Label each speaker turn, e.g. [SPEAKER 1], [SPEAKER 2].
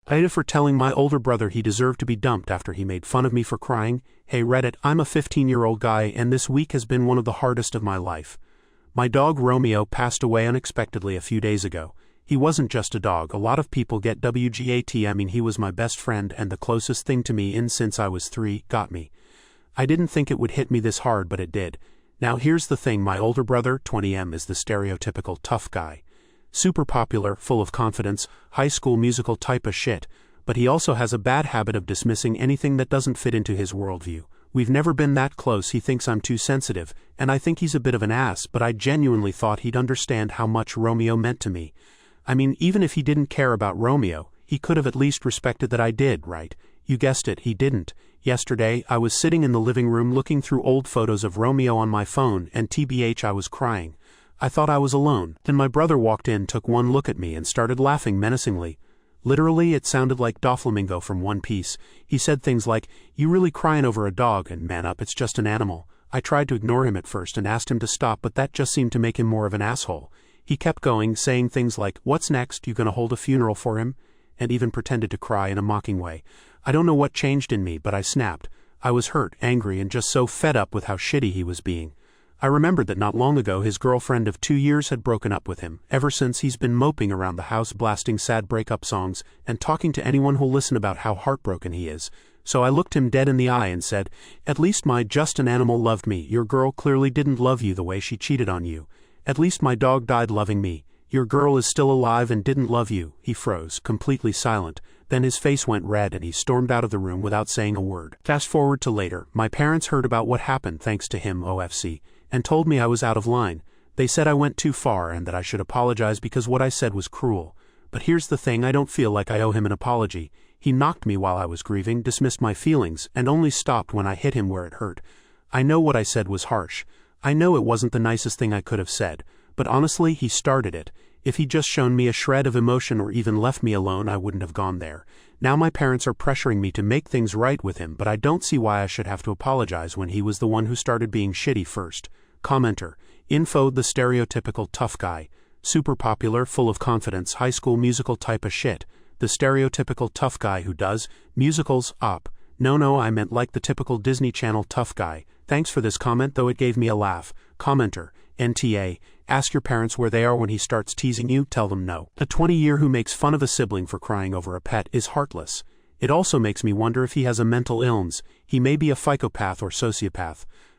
[SPEAKER 1] I hated for telling my older brother he deserved to be dumped after he made fun of me for crying. Hey Reddit, I'm a 15-year-old guy and this week has been one of the hardest of my life. My dog Romeo passed away unexpectedly a few days ago. He wasn't just a dog, a lot of people get WGAT. I mean, he was my best friend and the closest thing to me since I was 3, got me. I didn't think it would hit me this hard, but it did. Now here's the thing, my older brother, 20M, is the stereotypical tough guy. Super popular, full of confidence, high school musical type of shit, but he also has a bad habit of dismissing anything that doesn't fit into his worldview. We've never been that close. He thinks I'm too sensitive, and I think he's a bit of an ass, but I genuinely thought he'd understand how much Romeo meant to me. I mean, even if he didn't care about Romeo, he could have at least respected that I did, right? You guessed it, he didn't. Yesterday, I was sitting in the living room looking through old photos of Romeo on my phone, and TBH, I was crying. I thought I was alone. Then my brother walked in, took one look at me, and started laughing menacingly. Literally, it sounded like Doflamingo from One Piece. He said things like, "You really crying over a dog, and man up, it's just an animal." I tried to ignore him at first and asked him to stop, but that just seemed to make him more of an asshole. He kept going, saying things like, "What's next? You gonna hold a funeral for him?" And even pretended to cry in a mocking way. I don't know what changed in me, but I snapped. I was hurt, angry, and just so fed up with how shitty he was being. I remembered that not long ago his girlfriend of 2 years had broken up with him. Ever since, he's been moping around the house, blasting sad breakup songs and talking to anyone who'll listen about how heartbroken he is. So I looked him dead in the eye and said, "At least my just an animal loved me. Your girl clearly didn't love you the way she cheated on you. At least my dog died loving me. Your girl is still alive and didn't love you." He froze, completely silent. Then his face went red and he stormed out of the room without saying a word. Fast forward to later. My parents heard about what happened thanks to him, OFC, and told me I was out of line. They said I went too far and that I should apologize because what I said was cruel. But here's the thing, I don't feel like I owe him an apology. He knocked me while I was grieving, dismissed my feelings, and only stopped when I hit him where it hurt. I know what I said was harsh. I know it wasn't the nicest thing I could have said, but honestly, he started it. If he'd just shown me a shred of emotion or even left me alone, I wouldn't have gone there. Now my parents are pressuring me to make things right with him, but I don't see why I should have to apologize when he was the one who started being shitty first. Commenter. Info, the stereotypical tough guy. Super popular, full of confidence, high school musical type of shit. The stereotypical tough guy who does musicals up. No, I meant like the typical Disney Channel tough guy. Thanks for this comment, though it gave me a laugh. Commenter. NTA. Ask your parents where they are when he starts teasing you, tell them no. A 20-year who makes fun of a sibling for crying over a pet is heartless. It also makes me wonder if he has a mental illness. He may be a psychopath or sociopath.